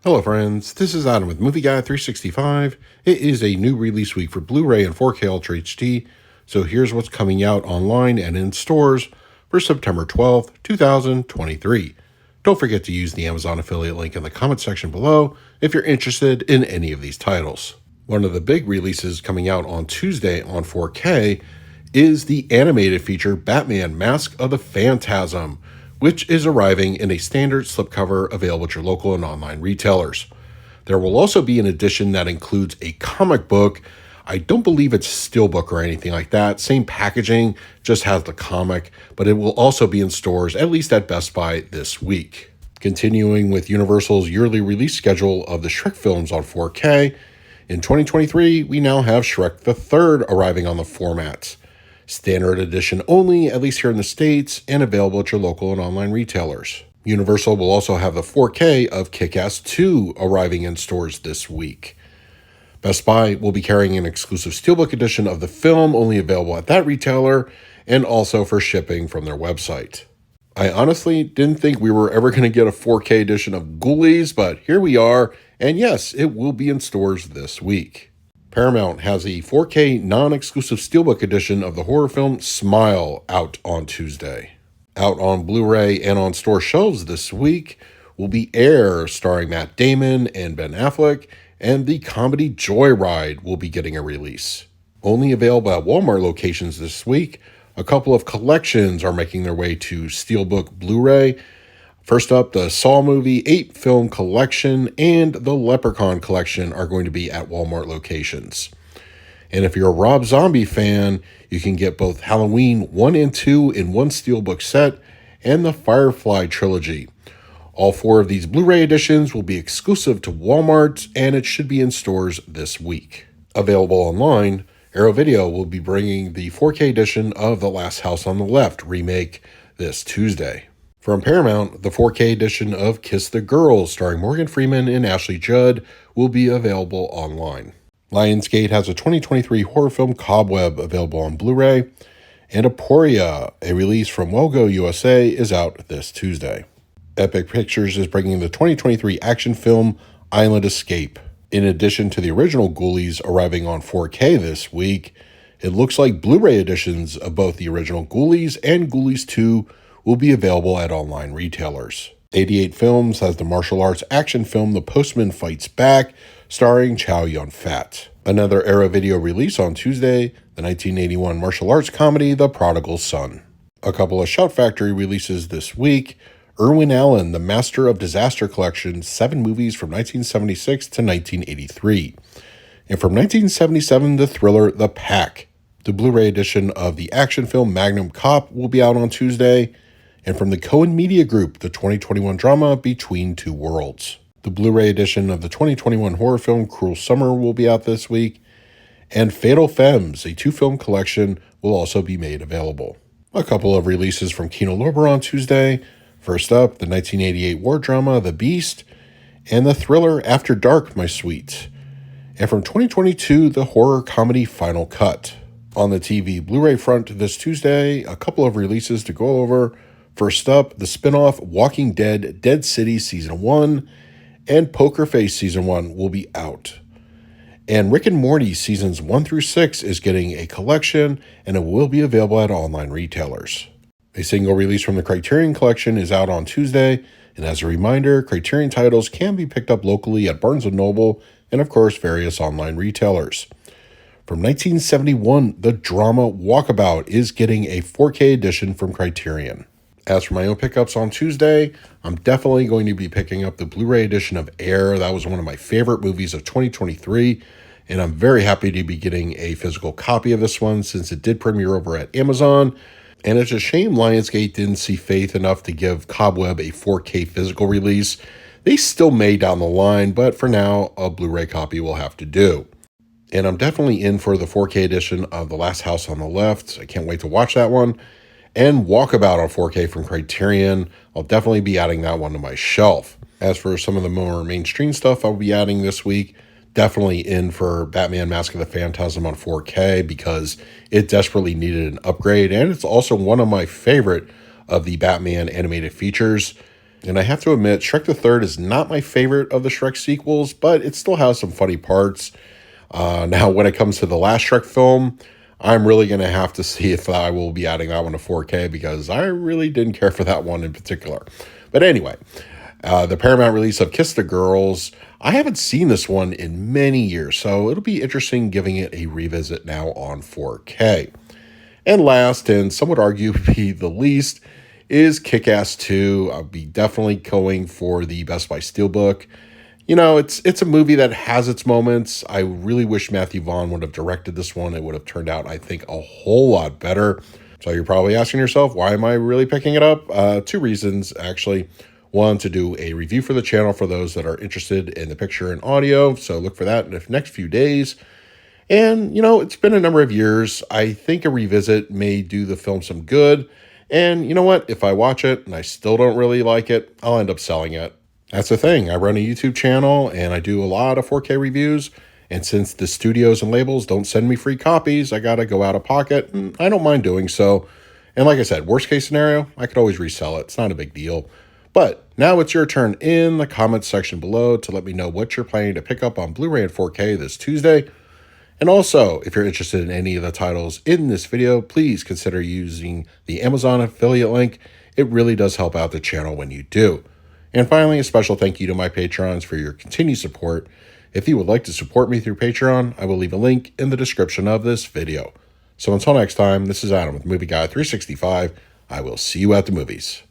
Hello friends, this is Adam with Movie Guy 365. It is a new release week for Blu-ray and 4K Ultra HD, so here's what's coming out online and in stores for September 12th, 2023. Don't forget to use the Amazon affiliate link in the comment section below if you're interested in any of these titles. One of the big releases coming out on Tuesday on 4K is the animated feature Batman Mask of the Phantasm, which is arriving in a standard slipcover available at your local and online retailers. There will also be an edition that includes a comic book. I don't believe it's steelbook or anything like that. Same packaging, just has the comic, but it will also be in stores, at least at Best Buy this week. Continuing with Universal's yearly release schedule of the Shrek films on 4K, in 2023, we now have Shrek the Third arriving on the formats. Standard edition only, at least here in the States, and available at your local and online retailers. Universal will also have the 4K of Kick-Ass 2 arriving in stores this week. Best Buy will be carrying an exclusive steelbook edition of the film, only available at that retailer, and also for shipping from their website. I honestly didn't think we were ever going to get a 4K edition of Ghoulies, but here we are, and yes, it will be in stores this week. Paramount has a 4K non-exclusive steelbook edition of the horror film Smile out on Tuesday. Out on Blu-ray and on store shelves this week will be Air, starring Matt Damon and Ben Affleck, and the comedy Joyride will be getting a release. Only available at Walmart locations this week, a couple of collections are making their way to steelbook Blu-ray. First up, the Saw movie 8 film collection and the Leprechaun collection are going to be at Walmart locations. And if you're a Rob Zombie fan, you can get both Halloween 1 and 2 in one steelbook set and the Firefly trilogy. All 4 of these Blu-ray editions will be exclusive to Walmart, and it should be in stores this week. Available online, Arrow Video will be bringing the 4K edition of The Last House on the Left remake this Tuesday. From Paramount, the 4K edition of Kiss the Girl, starring Morgan Freeman and Ashley Judd, will be available online. Lionsgate has a 2023 horror film Cobweb available on Blu-ray, and Aporia, a release from Wellgo USA, is out this Tuesday. Epic Pictures is bringing the 2023 action film Island Escape. In addition to the original Ghoulies arriving on 4K this week, it looks like Blu-ray editions of both the original Ghoulies and Ghoulies 2 will be available at online retailers. 88 Films has the martial arts action film The Postman Fights Back, starring Chow Yun-fat. Another Arrow Video release on Tuesday, the 1981 martial arts comedy The Prodigal Son. A couple of Shout Factory releases this week. Irwin Allen, The Master of Disaster Collection, 7 movies from 1976 to 1983. And from 1977, the thriller The Pack. The Blu-ray edition of the action film Magnum Cop will be out on Tuesday. And from the Cohen Media Group, the 2021 drama Between Two Worlds. The Blu-ray edition of the 2021 horror film Cruel Summer will be out this week, and Fatal Femmes, a 2-film collection, will also be made available. A couple of releases from Kino Lorber on Tuesday. First up, the 1988 war drama The Beast, and the thriller After Dark, My Sweet. And from 2022, the horror comedy Final Cut. On the TV Blu-ray front this Tuesday, a couple of releases to go over. First up, the spin-off Walking Dead Dead City Season 1 and Poker Face Season 1 will be out. And Rick and Morty Seasons 1 through 6 is getting a collection, and it will be available at online retailers. A single release from the Criterion collection is out on Tuesday, and as a reminder, Criterion titles can be picked up locally at Barnes & Noble and, of course, various online retailers. From 1971, the drama Walkabout is getting a 4K edition from Criterion. As for my own pickups on Tuesday, I'm definitely going to be picking up the Blu-ray edition of Air. That was one of my favorite movies of 2023, and I'm very happy to be getting a physical copy of this one since it did premiere over at Amazon. And it's a shame Lionsgate didn't see faith enough to give Cobweb a 4K physical release. They still may down the line, but for now, a Blu-ray copy will have to do. And I'm definitely in for the 4K edition of The Last House on the Left. I can't wait to watch that one. And Walkabout on 4K from Criterion. I'll definitely be adding that one to my shelf. As for some of the more mainstream stuff I'll be adding this week, definitely in for Batman Mask of the Phantasm on 4K because it desperately needed an upgrade. And it's also one of my favorite of the Batman animated features. And I have to admit, Shrek the Third is not my favorite of the Shrek sequels, but it still has some funny parts. Now, when it comes to the last Shrek film, I'm really going to have to see if I will be adding that one to 4K because I really didn't care for that one in particular. But anyway, the Paramount release of Kiss the Girls, I haven't seen this one in many years, so it'll be interesting giving it a revisit now on 4K. And last, and some would argue be the least, is Kick-Ass 2. I'll be definitely going for the Best Buy Steelbook. You know, it's a movie that has its moments. I really wish Matthew Vaughn would have directed this one. It would have turned out, I think, a whole lot better. So you're probably asking yourself, why am I really picking it up? Two reasons, actually. One, to do a review for the channel for those that are interested in the picture and audio. So look for that in the next few days. And, you know, it's been a number of years. I think a revisit may do the film some good. And you know what? If I watch it and I still don't really like it, I'll end up selling it. That's the thing. I run a YouTube channel and I do a lot of 4K reviews. And since the studios and labels don't send me free copies, I got to go out of pocket. And I don't mind doing so. And like I said, worst case scenario, I could always resell it. It's not a big deal. But now it's your turn in the comments section below to let me know what you're planning to pick up on Blu-ray and 4K this Tuesday. And also, if you're interested in any of the titles in this video, please consider using the Amazon affiliate link. It really does help out the channel when you do. And finally, a special thank you to my patrons for your continued support. If you would like to support me through Patreon, I will leave a link in the description of this video. So until next time, this is Adam with Movie Guy 365. I will see you at the movies.